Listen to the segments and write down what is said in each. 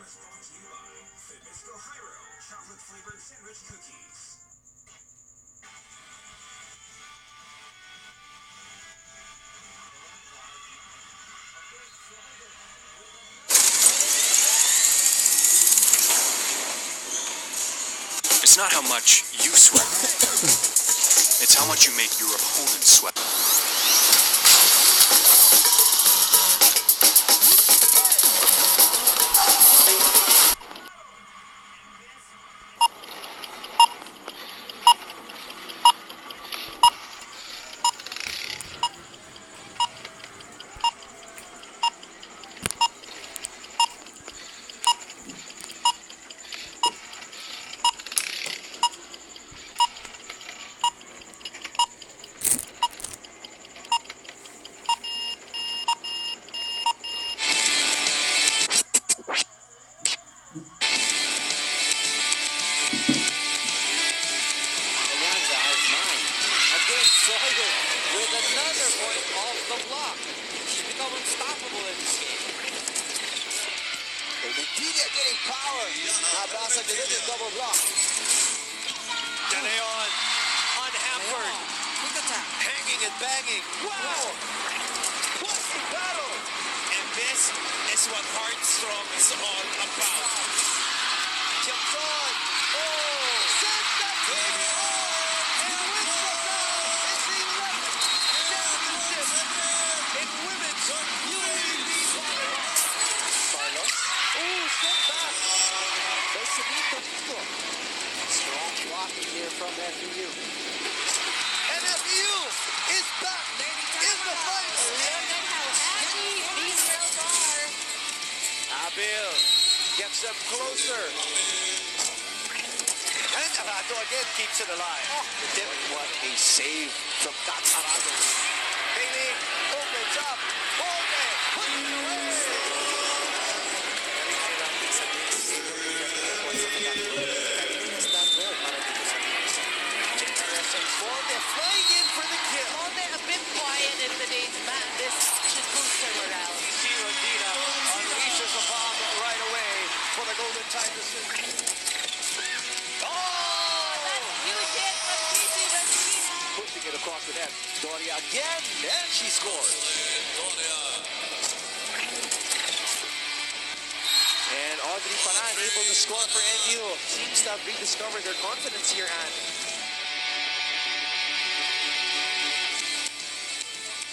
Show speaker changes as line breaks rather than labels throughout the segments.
is brought to you by Fitnessco Hyro chocolate-flavored sandwich cookies.
It's not how much you sweat. It's how much you make your opponent sweat.
With another point off the block. She's become unstoppable in this game.
Media getting power. Nabasa delivered double block.
De Leon unhampered.
Quick attack.
Hanging and banging. Wow!
What a battle!
And this is what Heartstrong is all about.
Jackson. Oh!
Sends that baby on! And wins the round! It's the 11th championship in women's UAAP volleyball. Carlos. Oh, step back. Besamito dito. Strong blocking here from FEU. And FEU is back in the fight.
Abil gets them closer. And Arado again keeps it alive.
Oh, what a save from Arado.
Bailey opens up. Bolde puts it away. Bolde flying in for the kill.
Bolde a bit quiet in today's match. This should boost her morale.
Rodina unleashes a bomb right away for the Golden Tigers.
Huge hit from Casey Rodina.
Pushing it across the net. Doria again, and she scores. And Audrey Paran able to score for NU. Seems to have rediscovered their confidence here, Anne.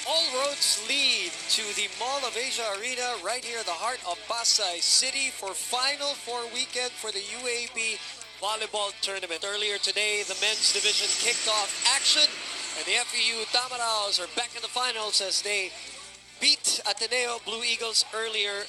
All roads lead to the Mall of Asia Arena right here in the heart of Pasay City for Final Four weekend for the UAAP Volleyball Tournament. Earlier today, the men's division kicked off action, and the FEU Tamaraos are back in the finals as they beat Ateneo Blue Eagles earlier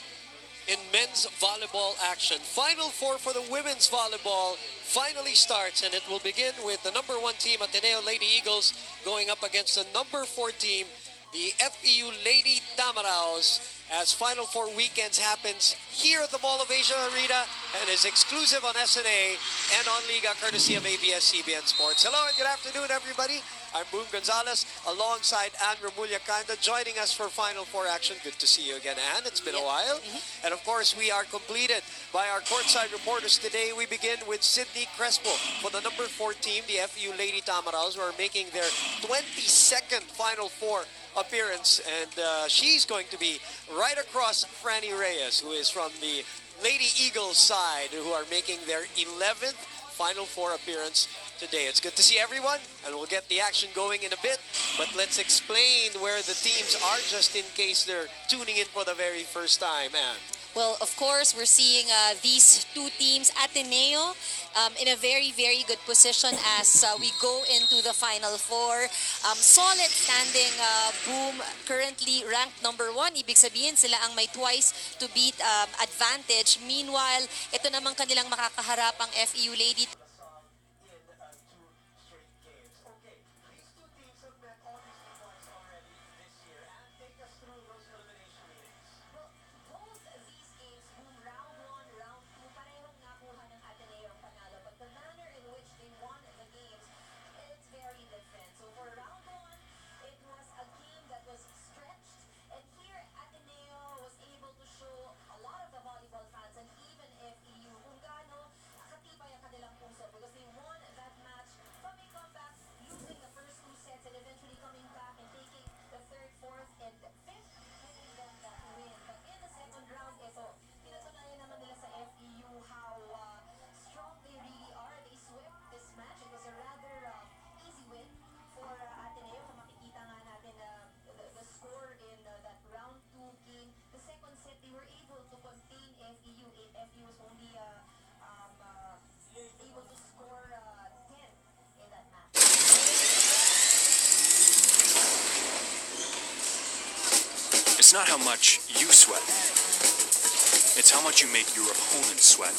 in men's volleyball action. Final four for the women's volleyball finally starts, and it will begin with the number 1 team, Ateneo Lady Eagles, going up against the number 4 team, the FEU Lady Tamaraos, as Final Four weekends happens here at the Mall of Asia Arena and is exclusive on SNA and on Liga, courtesy of ABS-CBN Sports. Hello and good afternoon, everybody. I'm Boom Gonzalez alongside Anne Remulla-Kanda joining us for Final Four action. Good to see you again, Anne. It's been a while. And of course, we are completed by our courtside reporters today. We begin with Sydney Crespo for the number 4 team, the FEU Lady Tamaraos, who are making their 22nd Final Four appearance. And she's going to be right across Franny Reyes, who is from the Lady Eagles side, who are making their 11th Final Four appearance today. It's good to see everyone, and we'll get the action going in a bit, but let's explain where the teams are just in case they're tuning in for the very first time, Anne.
Well, of course, we're seeing these two teams, Ateneo, in a very, very good position as we go into the Final Four. Solid standing, Boom, currently ranked number 1. Ibig sabihin, sila ang may twice to beat advantage. Meanwhile, ito namang kanilang makakaharapang FEU Lady.
And here, Ateneo was able to show a lot of the volleyball fans and even
It's not how much you sweat. It's how much you make your opponent sweat.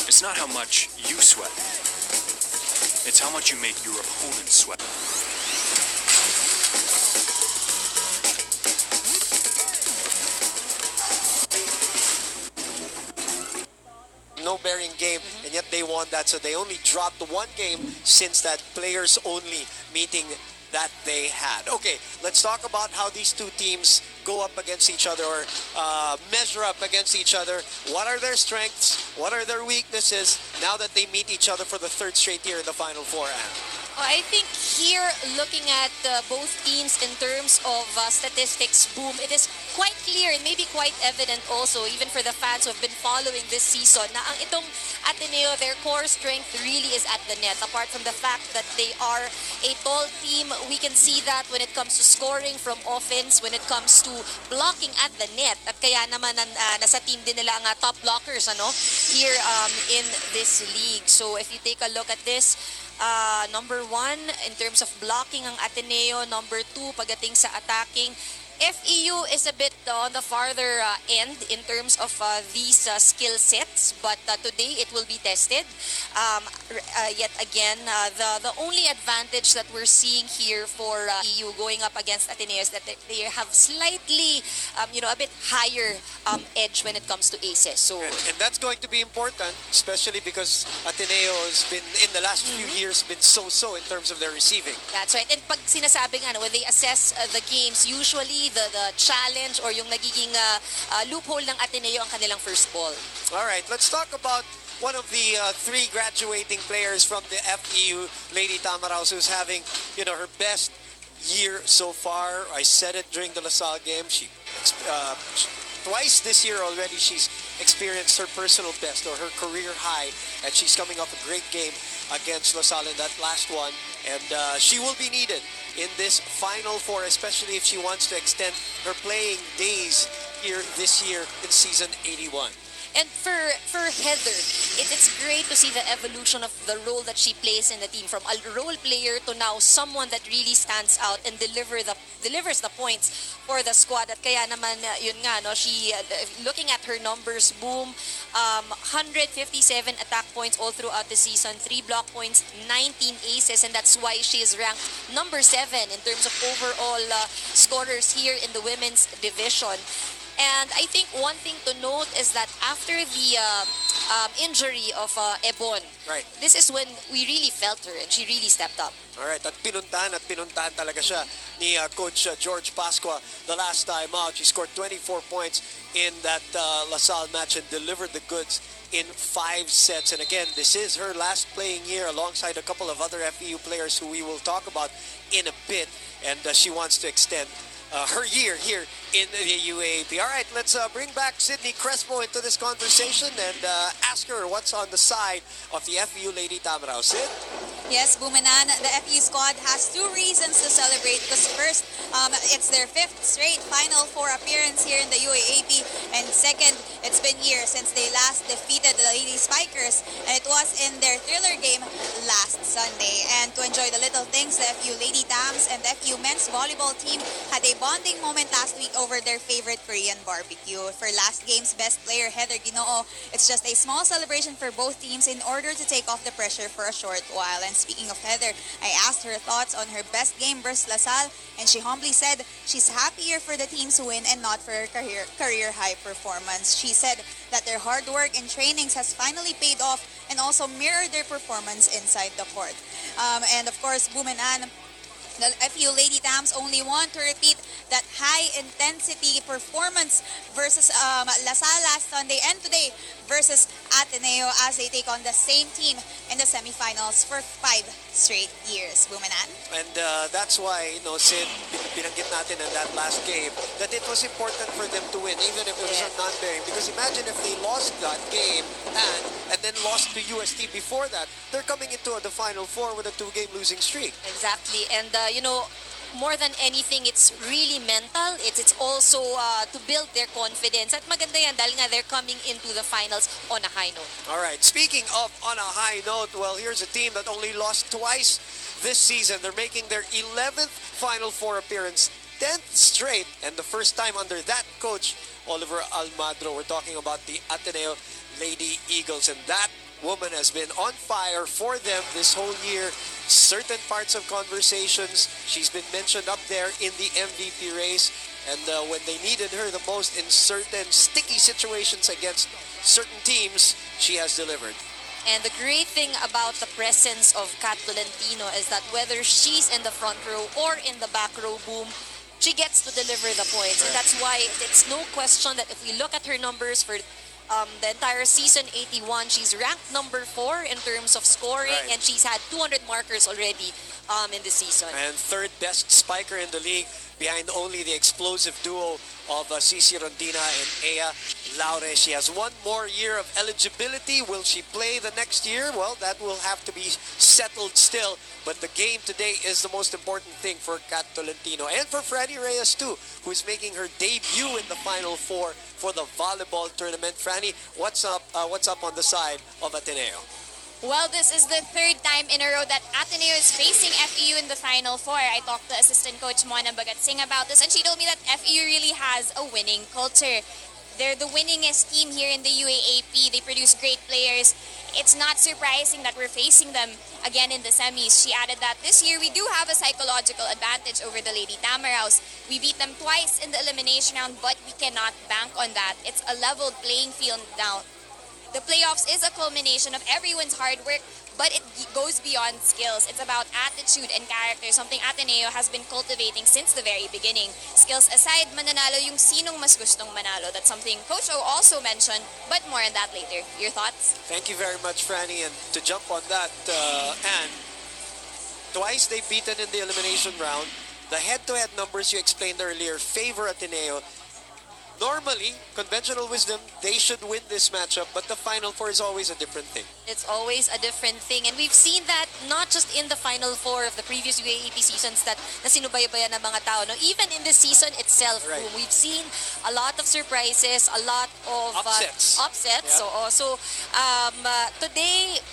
It's not how much you sweat. It's how much you make your opponent sweat.
No bearing game, and yet they won that. So they only dropped one game since that players only meeting that they had. Okay, let's talk about how these two teams go up against each other, or measure up against each other. What are their strengths? What are their weaknesses now that they meet each other for the third straight year in the Final Four, Anne?
I think here, looking at both teams in terms of statistics, boom, it is quite clear and maybe quite evident also, even for the fans who have been following this season, na ang itong Ateneo, their core strength really is at the net. Apart from the fact that they are a tall team, we can see that when it comes to scoring from offense, when it comes to blocking at the net. At kaya naman nasa team din nila ang top blockers here in this league. So if you take a look at this, number 1 in terms of blocking ang Ateneo, number 2 pagdating sa attacking. FEU is a bit on the farther end in terms of these skill sets, but today it will be tested. Yet again, the only advantage that we're seeing here for FEU going up against Ateneo is that they have slightly, a bit higher edge when it comes to aces. So,
and that's going to be important, especially because Ateneo has been, in the last few years, been so-so in terms of their receiving.
That's right. And pag sinasabing when they assess the games, usually the challenge or yung nagiging loophole ng Ateneo ang kanilang first ball.
All right, let's talk about one of the 3 graduating players from the FEU, Lady Tamaraos, who's having, her best year so far. I said it during the LaSalle game. She twice this year already she's experienced her personal best or her career high, and she's coming off a great game against LaSalle in that last one, and she will be needed in this Final Four, especially if she wants to extend her playing days here this year in season 81.
And for Heather, it's great to see the evolution of the role that she plays in the team, from a role player to now someone that really stands out and delivers the points for the squad. At kaya naman yun nga, she looking at her numbers, boom, 157 attack points all throughout the season, 3 block points, 19 aces, and that's why she is ranked number 7 in terms of overall scorers here in the women's division. And I think one thing to note is that after the injury of Ebon,
right,
this is when we really felt her and she really stepped up.
All right, at pinuntahan talaga siya ni Coach George Pascua the last time out. She scored 24 points in that LaSalle match and delivered the goods in 5 sets. And again, this is her last playing year alongside a couple of other FEU players who we will talk about in a bit. And she wants to extend her year here in the UAAP. All right, let's bring back Sydney Crespo into this conversation and ask her what's on the side of the FEU Lady Tamaraos. Sid?
Yes, Bumanan, the FEU squad has 2 reasons to celebrate, because first, it's their 5th straight Final Four appearance here in the UAAP, and second, it's been years since they last defeated the Lady Spikers, and it was in their thriller game last Sunday. And to enjoy the little things, the FEU Lady Tams and the FEU men's volleyball team had a bonding moment last week over their favorite Korean barbecue. For last game's best player, Heather Ginoo, it's just a small celebration for both teams in order to take off the pressure for a short while. And speaking of Heather, I asked her thoughts on her best game versus LaSalle, and she humbly said she's happier for the team's win and not for her career high performance. She said that their hard work and trainings has finally paid off, and also mirror their performance inside the court. And of course, Bumanan, the FEU Lady Tams only want to repeat that high-intensity performance versus LaSalle last Sunday and today versus Ateneo as they take on the same team in the semifinals for 5 straight years. Bumanan?
And that's why, Sid, binanggit natin in that last game that it was important for them to win, even if it was a non-bearing. Because imagine if they lost that game and then lost to UST before that, they're coming into the Final Four with a 2-game losing streak.
Exactly. And, more than anything, it's really mental. It's also to build their confidence. At maganda yan dahil nga they're coming into the finals on a high note.
All right, speaking of on a high note, well, here's a team that only lost twice this season. They're making their 11th Final Four appearance, 10th straight, and the first time under that coach, Oliver Almadro. We're talking about the Ateneo Lady Eagles, and that woman has been on fire for them this whole year. Certain parts of conversations, she's been mentioned up there in the MVP race. And when they needed her the most in certain sticky situations against certain teams, she has delivered.
And the great thing about the presence of Kat Tolentino is that whether she's in the front row or in the back row, boom, she gets to deliver the points. And that's why it's no question that if we look at her numbers for the entire season 81, she's ranked number 4 in terms of scoring, and she's had 200 markers already in the season.
And third best spiker in the league, behind only the explosive duo of Cici Rondina and Ea Laure. She has one more year of eligibility. Will she play the next year? Well, that will have to be settled still. But the game today is the most important thing for Kat Tolentino and for Franny Reyes too, who is making her debut in the Final Four for the volleyball tournament. Franny, what's up on the side of Ateneo?
Well, this is the third time in a row that Ateneo is facing FEU in the Final Four. I talked to assistant coach Mona Bagatsing about this, and she told me that FEU really has a winning culture. They're the winningest team here in the UAAP. They produce great players. It's not surprising that we're facing them again in the semis. She added that this year we do have a psychological advantage over the Lady Tamaraws. We beat them twice in the elimination round, but we cannot bank on that. It's a leveled playing field now. The playoffs is a culmination of everyone's hard work, but it goes beyond skills. It's about attitude and character, something Ateneo has been cultivating since the very beginning. Skills aside, mananalo yung sinong mas gustong manalo. That's something Coach O also mentioned, but more on that later. Your thoughts?
Thank you very much, Franny. And to jump on that, Anne, twice they've beaten in the elimination round. The head-to-head numbers you explained earlier favor Ateneo. Normally, conventional wisdom, they should win this matchup, but the Final Four is always a different thing.
It's always a different thing. And we've seen that not just in the Final Four of the previous UAAP seasons na sinubaybayan ng mga tao. No? Even in the season itself, we've seen a lot of surprises, a lot of
upsets.
Yeah. So today,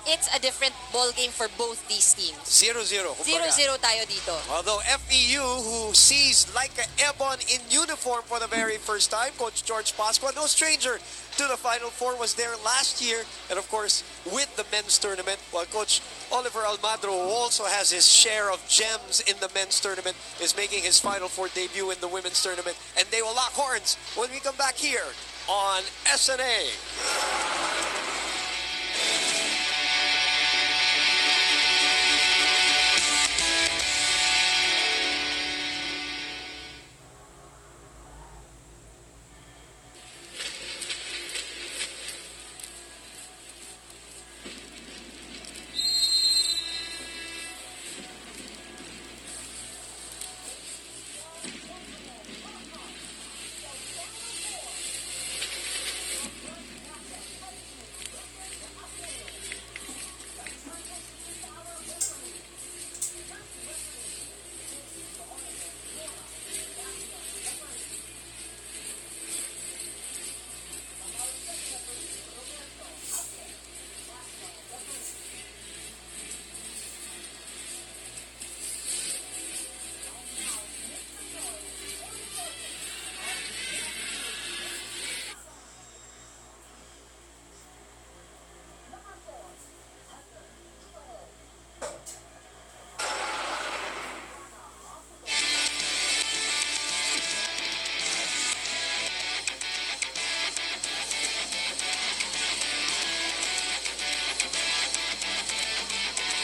it's a different ball game for both these teams.
0-0.
0-0 tayo dito.
Although FEU, who sees like a Ebon in uniform for the very first time, Coach George Pascua, no stranger to the Final Four, was there last year, and of course with the men's tournament, while Coach Oliver Almadro, who also has his share of gems in the men's tournament, is making his Final Four debut in the women's tournament, and they will lock horns when we come back here on SNA.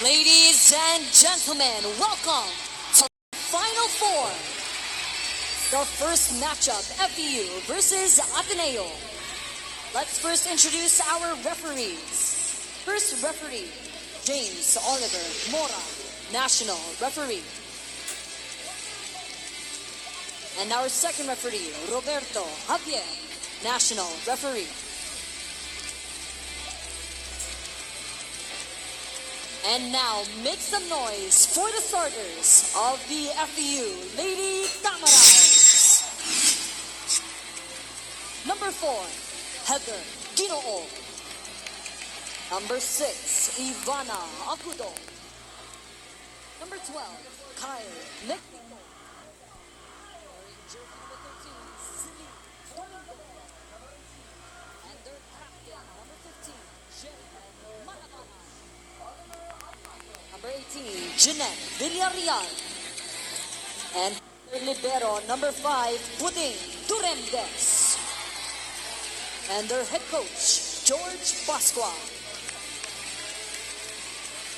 Ladies and gentlemen, welcome to the Final Four. The first matchup, FEU versus Ateneo. Let's first introduce our referees. First referee, James Oliver Mora, National Referee. And our second referee, Roberto Javier, National Referee. And now, make some noise for the starters of the FEU Lady Tamaraws. Number 4, Heather Ginoo. Number 6, Ivana Acudo. Number 12, Kyle Nectito. Jersey number 13, Celine Domingo. And their captain, number 15, Jennifer Manacana. Number 18, Jeanette Villarreal. And their libero, number 5, Puding Duremdes. And their head coach, George Pasqua.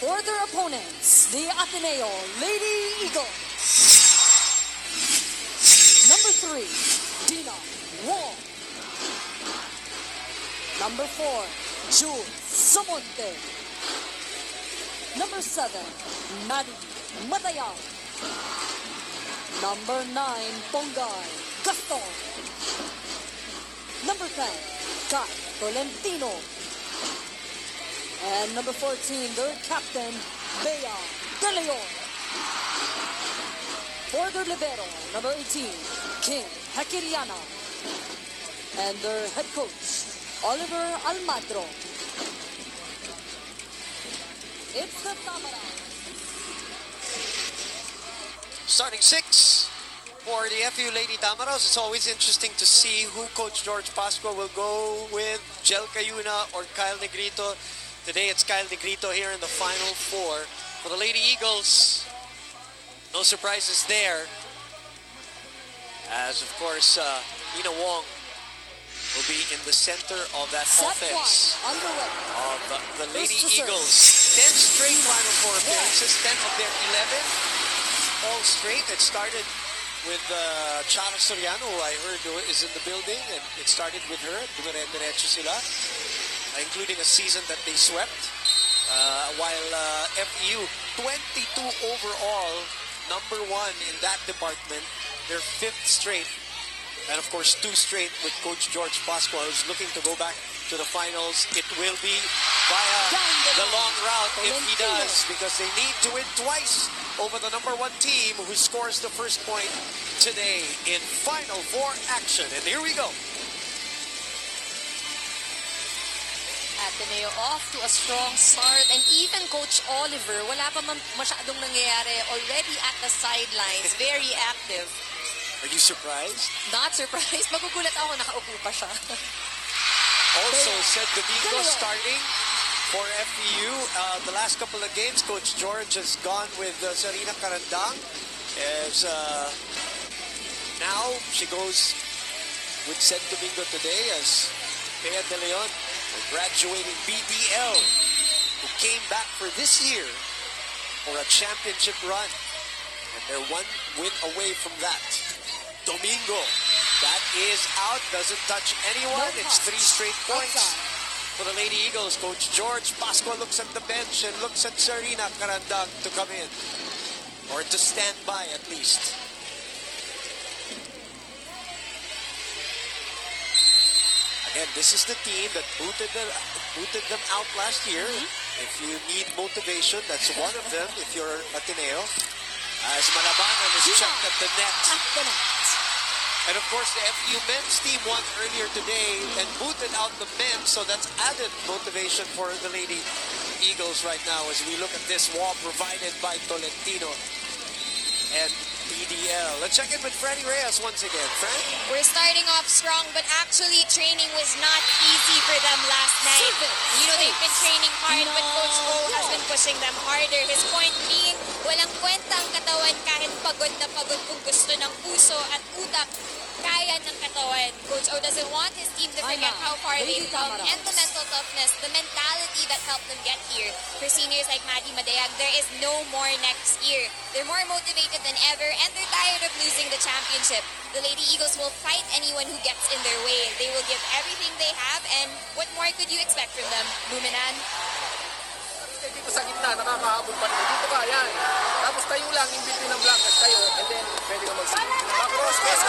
For their opponents, the Ateneo Lady Eagles. Number 3, Dina Wong. Number 4, Jude Samonte. Number 7, Maddie Matayao. Number 9, Pongay Gaston. Number 10, Kat Tolentino. And number 14, their captain, Bea De Leon. For their libero, number 18, King Hakiriana. And their head coach, Oliver Almadro. It's the Tamaraws.
Starting 6 for the FEU Lady Tamaraws. It's always interesting to see who Coach George Pasqua will go with, Jel Cayuna or Kyle Negrito. Today it's Kyle Negrito here in the Final Four. For the Lady Eagles, no surprises there. As of course, Nina Wong will be in the center of that offense of the Lady Eagles. 10 straight Final Four appearances, 10 of their 11. All straight. It started with Chara Soriano, who I heard is in the building, and it started with her. Dire-diretso sila, including a season that they swept. While FEU, 22 overall, number 1 in that department, their 5th straight. And of course, 2 straight with Coach George Pasqua, who's looking to go back to the finals. It will be via the long route if he does, because they need to win twice over the number 1 team who scores the first point today in Final Four action. And here we go.
Ateneo off to a strong start, and even Coach Oliver, wala pa masyadong nangyayari, already at the sidelines, very active.
Are you surprised?
Not surprised. Magugulat ako, nakaupo pa siya.
Also, said Domingo starting for FEU. The last couple of games, Coach George has gone with Sarina Carandang. As now, she goes with Said Domingo today as Bea De Leon, a graduating BDL, who came back for this year for a championship run. And they're 1 win away from that. Domingo, that is out, doesn't touch anyone. It's 3 straight points for the Lady Eagles. Coach George Pasqua looks at the bench and looks at Sarina Carandang to come in, or to stand by at least. Again, this is the team that booted them out last year. If you need motivation, that's one of them if you're Ateneo. As Malabanan is checked at the net. And of course, the FEU men's team won earlier today and booted out the men, so that's added motivation for the Lady Eagles right now as we look at this wall provided by Tolentino and PDL. Let's check in with Franny Reyes once again. Fran?
We're starting off strong, but actually training was not easy for them last night. You know, they've been training hard, but Coach O has been pushing them harder. His point being, walang kwenta ang katawan kahit pagod na pagod kung gusto ng puso at utak kaya ng katawan. Coach O doesn't want his team to forget how far they've come and the mental toughness, the mentality that helped them get here. For seniors like Maddie Madayag, there is no more next year. They're more motivated than ever and they're tired of losing the championship. The Lady Eagles will fight anyone who gets in their way. They will give everything they have, and what more could you expect from them, Buminan?
Dito sa gitna, nakakahabol pa rin. Dito ka, yan. Tapos tayo lang, in between ng blockers tayo, and then pwede ka mag-sit. Cross, cross.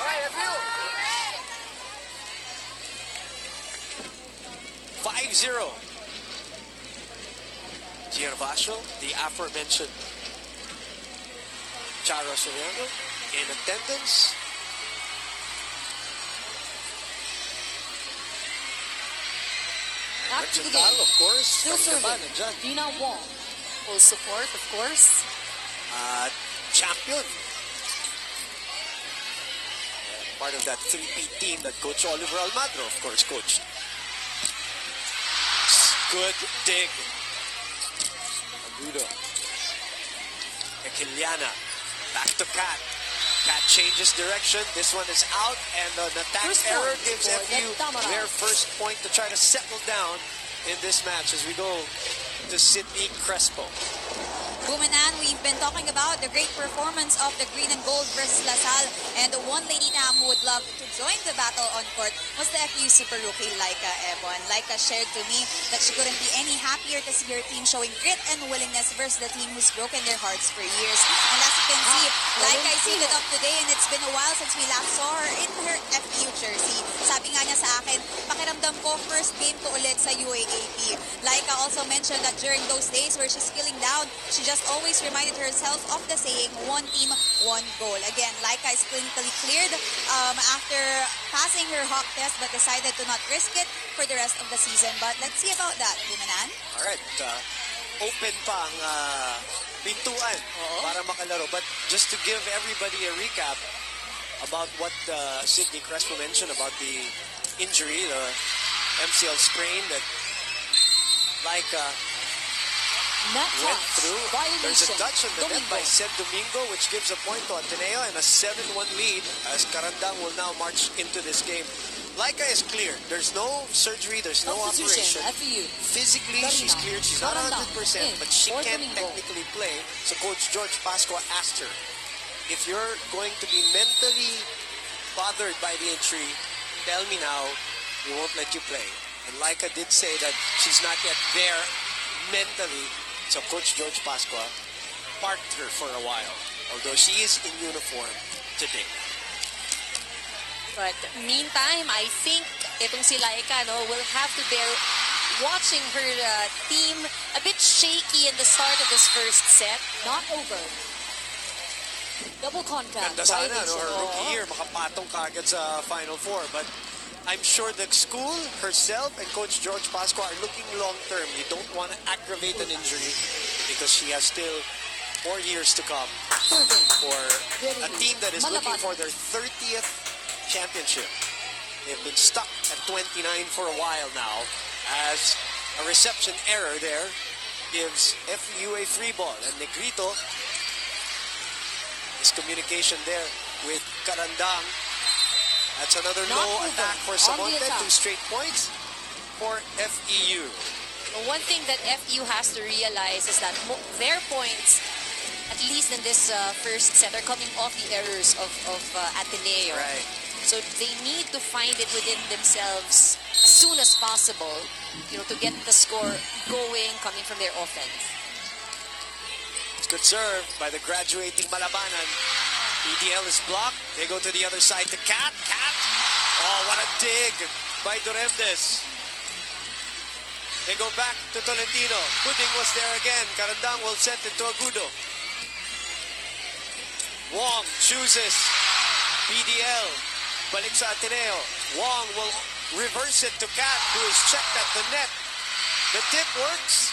Alright, FEU.
5-0. Gervasio, the aforementioned Charo Soriano, in attendance.
Back to the
Argental,
game.
of course.
Still
Kanina pa,
serving.
nandyan.
Dina Wong. Full support, of course.
Champion. Part of that three-peat team that Coach Oliver Almagro, of course, coached. Good dig. Agudo. Ekiliana. Back to Kat. Kat changes direction. This one is out, and an attack
First
error
point
gives
for
FEU
Tamara.
their first point to try to settle down in this match as we go to Sydney Crespo.
Buminan, we've been talking about the great performance of the green and gold versus LaSalle, and the one lady now who would love to join the battle on court was the FEU super rookie Laika Ebon. Laika shared to me that she couldn't be any happier to see her team showing grit and willingness versus the team who's broken their hearts for years. And as you can see, Laika is heated up today, and it's been a while since we last saw her in her FEU jersey. Sabi nga niya sa akin, pakiramdam ko first game ko ulit sa UAAP. Laika also mentioned that during those days where she's feeling down, she just always reminded herself of the saying, one team, one goal. Again, Laika is clinically cleared after passing her hawk test but decided to not risk it for the rest of the season. But let's see about that, Buminan.
Alright, open pa ang pintuan para makalaro. But just to give everybody a recap about what Sydney Crespo mentioned about the injury, the MCL sprain that Laika went through. There's a touch on the net by Sed Domingo, which gives a point to Ateneo and a 7-1 lead as Carandang will now march into this game. Laika is cleared. There's no surgery, there's no operation. Physically, she's cleared. She's not 100%, but she can technically play. So Coach George Pascua asked her, if you're going to be mentally bothered by the injury, tell me now, we won't let you play. And Laika did say that she's not yet there mentally. So Coach George Pascua parked her for a while, although she is in uniform today.
But meantime, I think itong si Laika will have to bear watching her team a bit shaky in the start of this first set. Not over. Double contact.
Ganda sana, her rookie year, makapatong kagad sa Final Four. But I'm sure the school, herself, and Coach George Pascua are looking long-term. You don't want to aggravate an injury because she has still 4 years to come for a team that is looking for their 30th championship. They've been stuck at 29 for a while now as a reception error there gives FEU a free ball. And Negrito, his communication there with Carandang. That's another low attack for Samonte. 2 straight points for FEU.
One thing that FEU has to realize is that their points, at least in this first set, are coming off the errors of Ateneo.
Right.
So they need to find it within themselves as soon as possible, to get the score going coming from their offense.
It's good serve by the graduating Malabanan. EDL is blocked. They go to the other side to Kat. Kat. Oh, what a dig by Duremdes. They go back to Tolentino. Pudding was there again. Carandang will send it to Agudo. Wong chooses BDL. Balik sa Ateneo. Wong will reverse it to Kat, who is checked at the net. The tip works.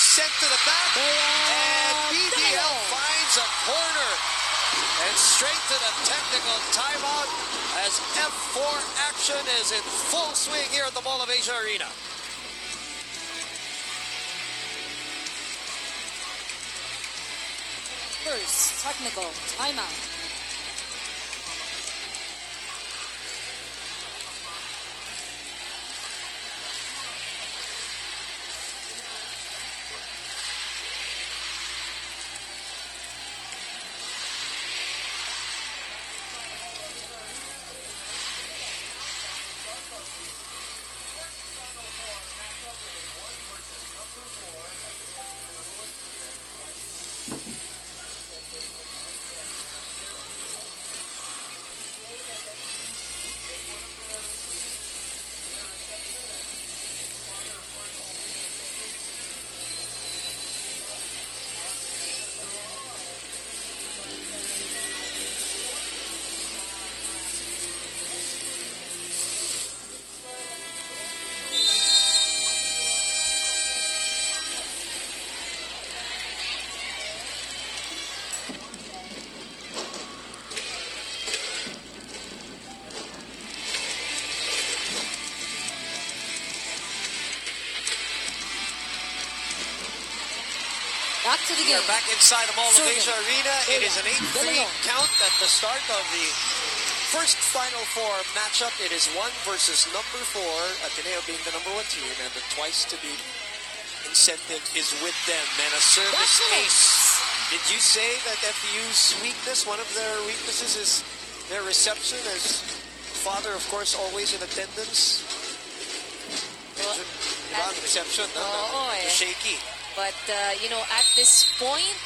Sent to the back. And BDL finds a corner. And straight to the technical timeout as F4 action is in full swing here at the Mall of Asia Arena.
First technical timeout. Back to the game.
We're back inside the Mall of
Serving.
Asia Arena. It is an 8-3 count at the start of the first Final Four matchup. It is 1 versus number 4. Ateneo being the number 1 team, and the twice to beat incentive is with them. And a service ace. Did you say that FEU's weakness, one of their weaknesses, is their reception? As father, of course, always in attendance. Well, reception, shaky.
But, at this point,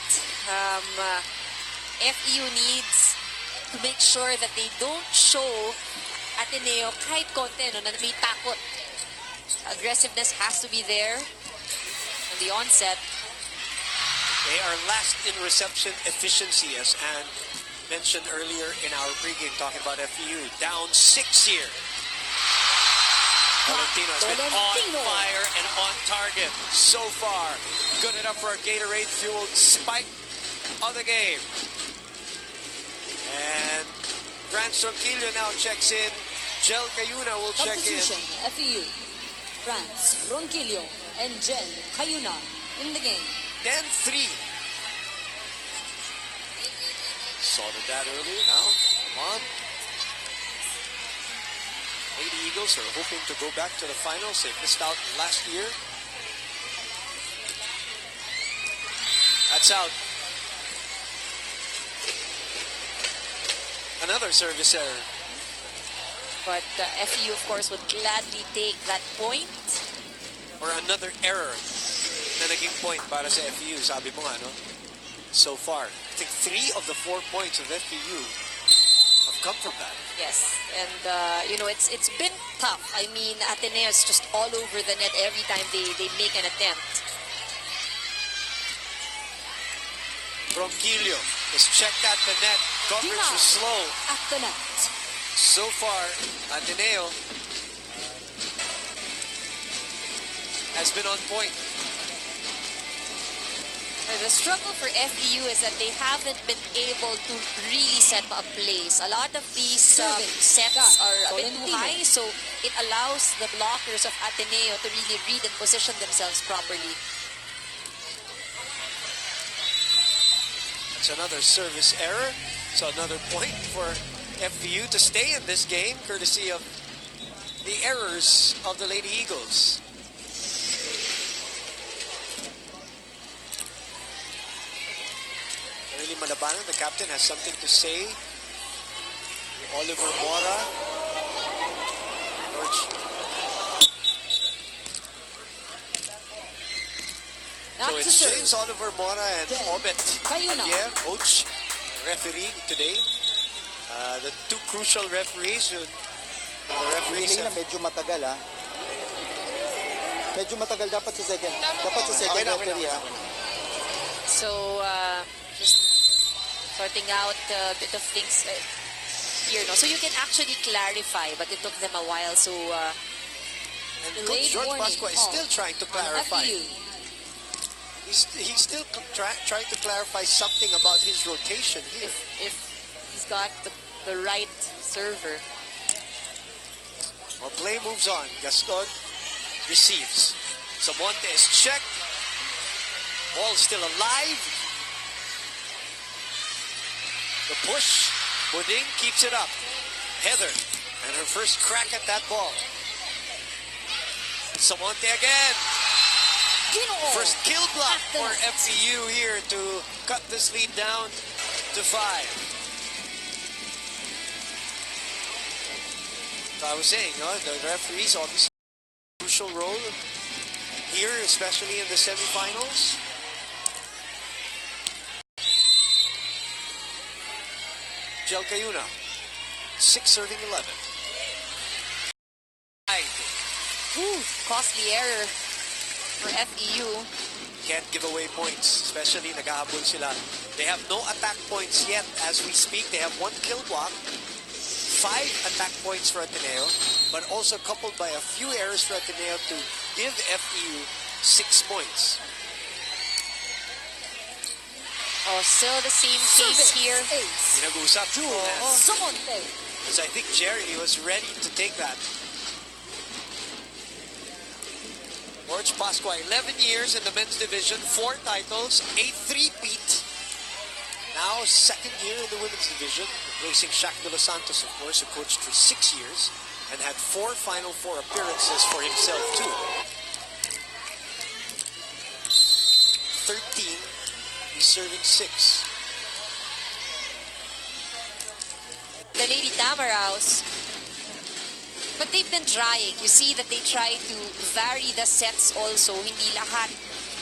FEU needs to make sure that they don't show Ateneo kahit konti, na may takot. Aggressiveness has to be there on the onset.
They are last in reception efficiency, as Anne mentioned earlier in our pregame, talking about FEU. Down 6 here. Valentino has been on fire and on target so far. Good enough for a Gatorade-fueled spike of the game. And Franz Ronquillo now checks in. Jel Cayuna will check in.
Substitution, FEU. Franz Ronquillo and Jel Cayuna in the game.
10-3. Saw that earlier now. Come on. Lady Eagles are hoping to go back to the finals. They missed out last year. That's out. Another service error.
But FEU, of course, would gladly take that point.
Or another error na naging point para sa FEU. Sabi mo nga, no? So far. I think 3 of the 4 points of FEU have come from that.
Yes, and it's been tough. I mean, Ateneo is just all over the net every time they make an attempt.
Ronquillo is checked at the net. Coverage was slow.
At the net.
So far, Ateneo has been on point.
The struggle for FEU is that they haven't been able to really set up plays. A lot of these sets are a bit too high, so it allows the blockers of Ateneo to really read and position themselves properly.
It's another service error. So another point for FEU to stay in this game, courtesy of the errors of the Lady Eagles. Really Malabanan, the captain, has something to say. Oliver Mora. So it's James Oliver Mora and Obet Javier, coach, referee today. The two crucial referees. The referees have...
medyo matagal, ha? Medyo matagal dapat sa second. Dapat sa second referee, ha?
So, just sorting out a bit of things here, no? So you can actually clarify, but it took them a while. So,
and Coach George Pasqua is still trying to clarify. He's still trying to clarify something about his rotation here.
If he's got the right server.
Well, play moves on. Gaston receives. Samonte is checked. Ball still alive. The push. Buding keeps it up. Heather. And her first crack at that ball. Samonte again. First kill block for FEU here to cut this lead down to 5. So I was saying, the referees obviously have a crucial role here, especially in the semifinals. Jel Cayuna, 6 serving 11.
Ooh, costly error for FEU.
Can't give away points, especially naghahabol sila. They have no attack points yet as we speak. They have 1 kill block, 5 attack points for Ateneo, but also coupled by a few errors for Ateneo to give FEU 6 points.
Oh, still the same case here.
Pinag-usap.
Samonte.
Because I think Jerry was ready to take that. George Pascua, 11 years in the men's division, 4 titles, 8 3-peat. Now, 2nd year in the women's division, replacing Shaq de los Santos, of course, who coached for 6 years and had 4 Final Four appearances for himself, too. 13, he's serving 6.
The Lady Tamaraos. But they've been trying. You see that they try to vary the sets also. Hindi lahat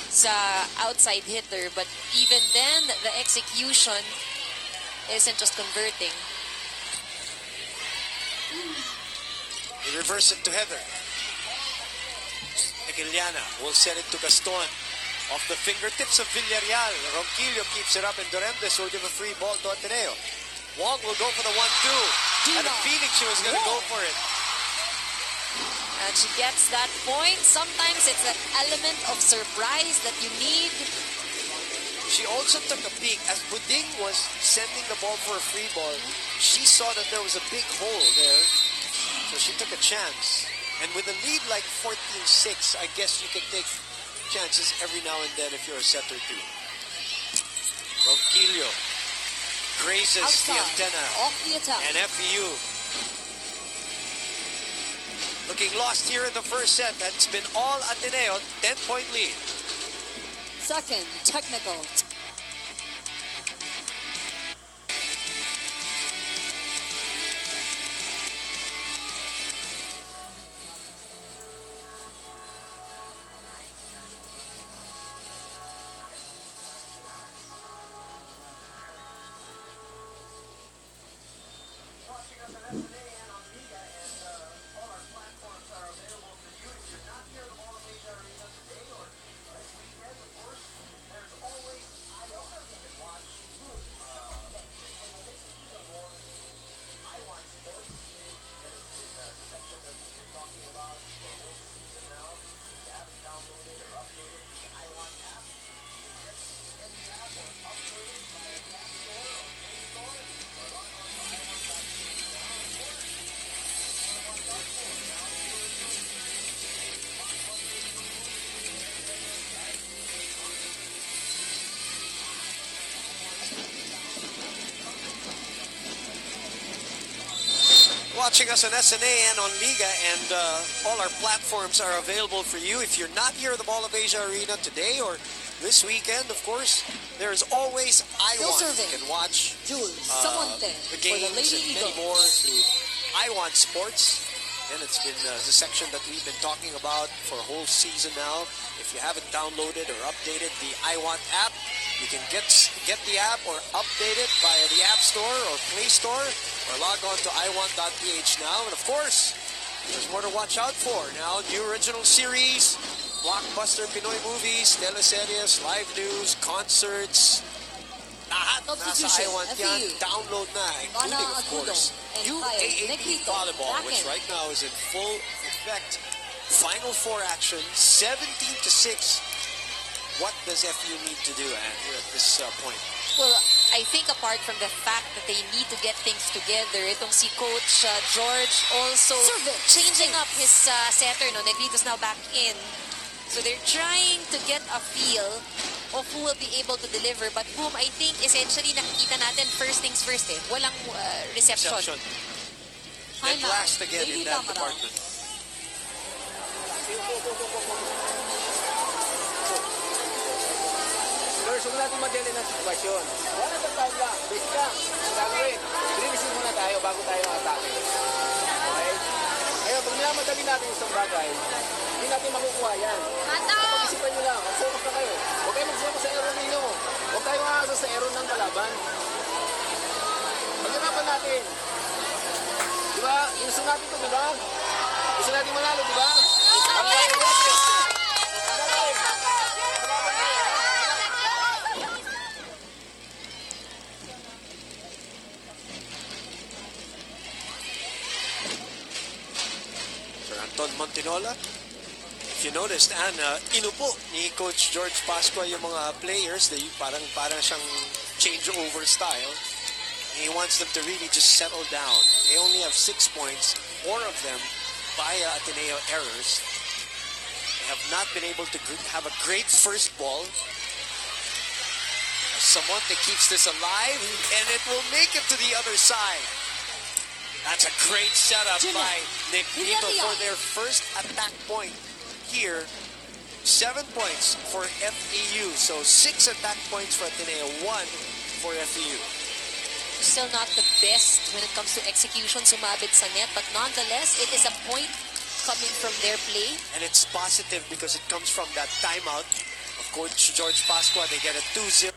sa outside hitter. But even then, the execution isn't just converting.
They reverse it to Heather. Egiliana will set it to Gaston. Off the fingertips of Villarreal. Ronquillo keeps it up and Doremdes will give a free ball to Ateneo. Wong will go for the 1-2. Had a feeling she was going to go for it.
And she gets that point. Sometimes it's that element of surprise that you need.
She also took a peek. As Buding was sending the ball for a free ball, she saw that there was a big hole there. So she took a chance. And with a lead like 14-6, I guess you can take chances every now and then if you're a setter too. Ronquillo grazes the antenna.
Off the attack.
And FEU looking lost here in the first set. That's been all Ateneo. 10-point lead.
Second, technical.
Watching us on SNA and on Liga, and all our platforms are available for you. If you're not here at the Mall of Asia Arena today or this weekend, of course, there's always iWant. You can watch the games and many more through iWant Sports. And it's been the section that we've been talking about for a whole season now. If you haven't downloaded or updated the iWant app, you can get the app or update it via the App Store or Play Store, or log on to iwant.ph now. And of course, there's more to watch out for now. New original series, blockbuster Pinoy movies, teleseries, live news, concerts. Lahat nasa iWant yan. Download na, including, of course, Uaap Volleyball, which right now is in full effect. Final Four action, 17-6. What does FEU need to do, Anne, here at this point?
Well, I think apart from the fact that they need to get things together, itong si Coach George also changing up his setter. No, Negrito's now back in. So they're trying to get a feel of who will be able to deliver. But Boom, I think, essentially, nakikita natin first things first eh. Walang reception.
Then last again in that department.
First, huwag natin madali ng sitwasyon. One at a time lang. Basic lang. Ang gagawin, releasing muna tayo bago tayo atake. Okay? Kaya pag minamadali natin yung isang bagay, hindi natin makukuha yan. Pag-isipan nyo lang, mag-focus na kayo. Huwag kayo mag-focus sa error ninyo. Huwag tayo aasa sa error ng kalaban. Pag-irapan natin. Di ba? Gusto natin ito, di ba? Gusto natin manalo, di ba? Ang gagawin natin. Ang gagawin.
Anton Montinola. If you noticed, Anna, inupo ni Coach George Pascua yung mga players. Parang siyang change-over style. He wants them to really just settle down. They only have 6 points, 4 of them via Ateneo errors. They have not been able to have a great first ball. Someone that keeps this alive, and it will make it to the other side. That's a great setup by Negrito for their first attack point here. 7 points for FEU. So 6 attack points for Ateneo, 1 for FEU.
Still not the best when it comes to execution, sumabit sa net. But nonetheless, it is a point coming from their play.
And it's positive because it comes from that timeout of Coach George Pascua. They get a 2-0.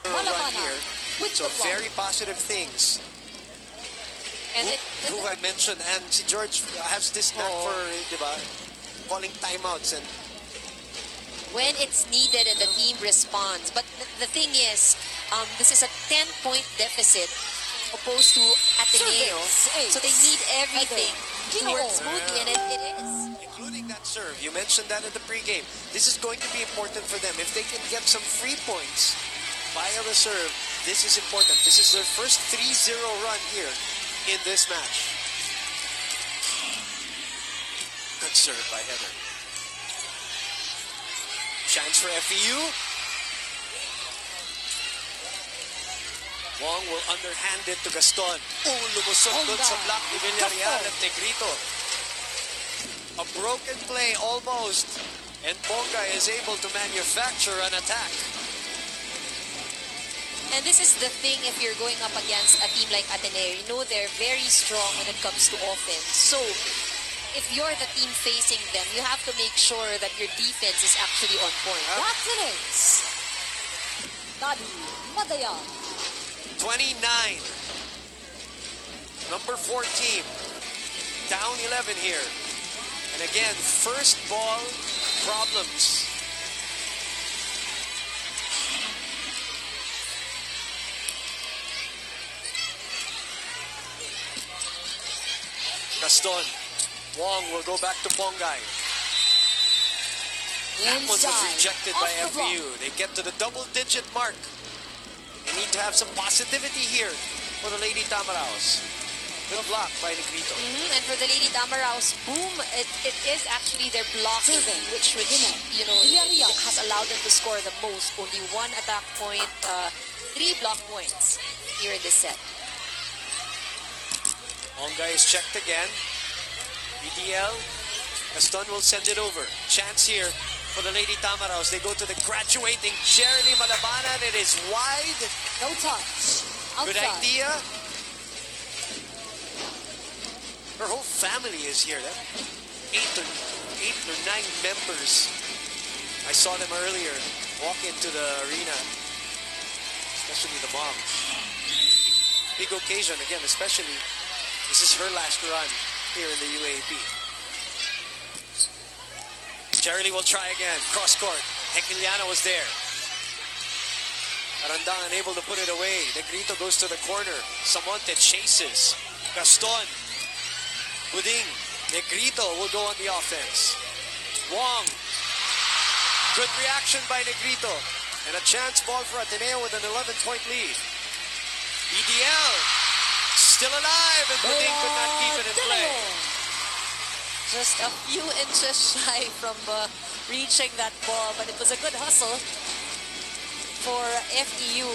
Run here. So very positive things.
And
who I mentioned, and si George has this knack for, diba, calling timeouts and
when it's needed and the team responds. But the thing is, this is a 10-point deficit opposed to Ateneo. So they need everything to work smoothly, and it is.
Including that serve. You mentioned that in the pregame. This is going to be important for them. If they can get some free points via the serve, this is important. This is their first 3-0 run here in this match. Good serve by Heather. Chance for FEU. Wong will underhand it to Gaston. Lumusot doon sa block ni Villarreal at Negrito. A broken play almost. And Bonga is able to manufacture an attack.
And this is the thing if you're going up against a team like Ateneo. You know they're very strong when it comes to offense. So, if you're the team facing them, you have to make sure that your defense is actually on point.
That's it is. Dadi Madaya.
29. Number 4 team. Down 11 here. And again, first ball problems. Gaston. Wong will go back to Bongay. That one was rejected by FEU. They get to the double-digit mark. They need to have some positivity here for the Lady Tamaraos. Good block by Negrito.
And for the Lady Tamaraos, Boom, it is actually their blocking, which you know, it has allowed them to score the most. Only 1 attack point, 3 block points here in this set.
Onga is checked again. BDL. Gaston will send it over. Chance here for the Lady Tamaraos. They go to the graduating Jeremy Malabanan. It is wide.
No touch. Outside.
Good idea. Her whole family is here. 8 or 9 members. I saw them earlier walk into the arena. Especially the mom. Big occasion again, especially. This is her last run here in the UAP. Charlie will try again. Cross court. Hekiliana was there. Aranda unable to put it away. Negrito goes to the corner. Samonte chases. Gaston. Buding. Negrito will go on the offense. Wong. Good reaction by Negrito. And a chance ball for Ateneo with an 11-point lead. EDL. Still alive, and Buding could not keep it in play.
just a few inches shy from reaching that ball, but it was a good hustle for FEU.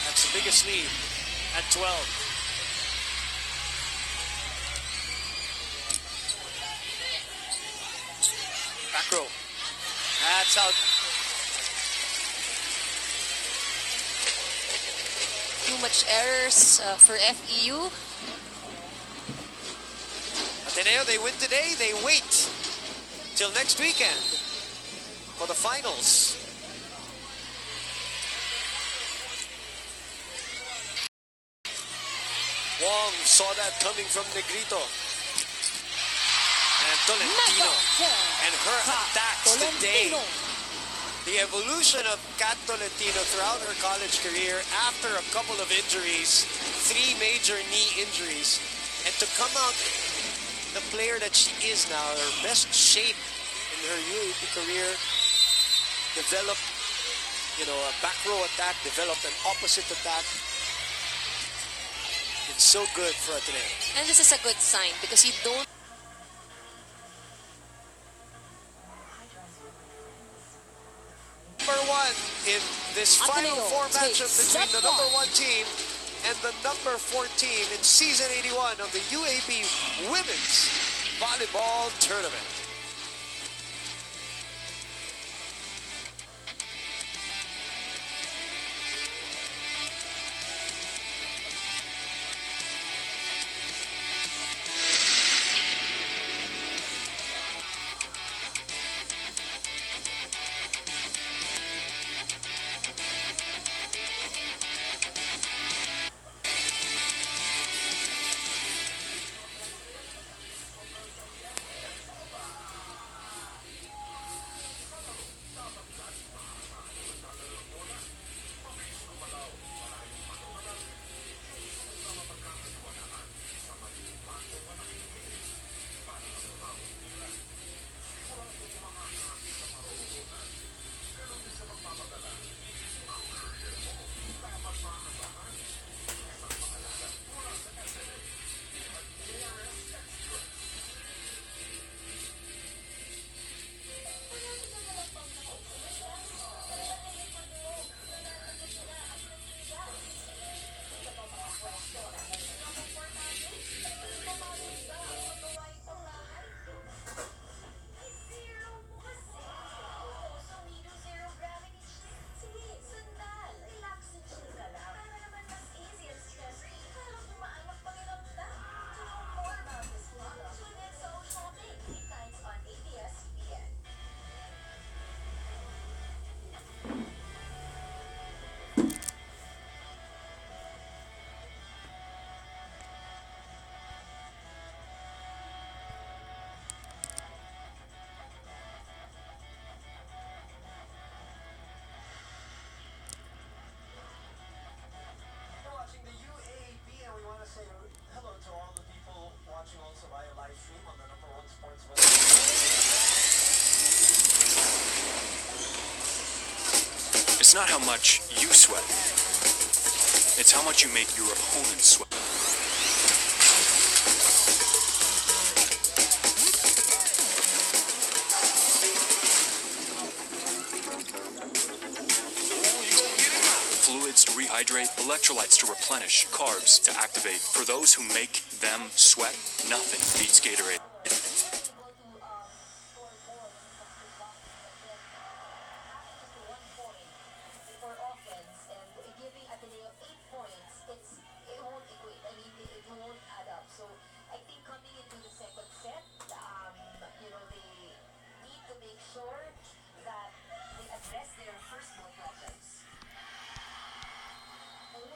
That's the biggest lead at 12. Back row. That's out.
Too much errors for FEU.
Ateneo, they win today, they wait till next weekend for the finals. Wong saw that coming from Negrito. And Tolentino. And her attacks today. The evolution of Kat Tolentino throughout her college career after a couple of injuries, 3 major knee injuries, and to come out the player that she is now, her best shape in her UAP career, developed, a back row attack, developed an opposite attack. It's so good for Ateneo.
And this is a good sign because you don't
number 1 in this final 4 matchup between the number 1 team and the number 4 team in season 81 of the UAP Women's Volleyball Tournament.
It's not how much you sweat. It's how much you make your opponent sweat. Fluids to rehydrate, electrolytes to replenish, carbs to activate. For those who make them sweat, nothing beats Gatorade.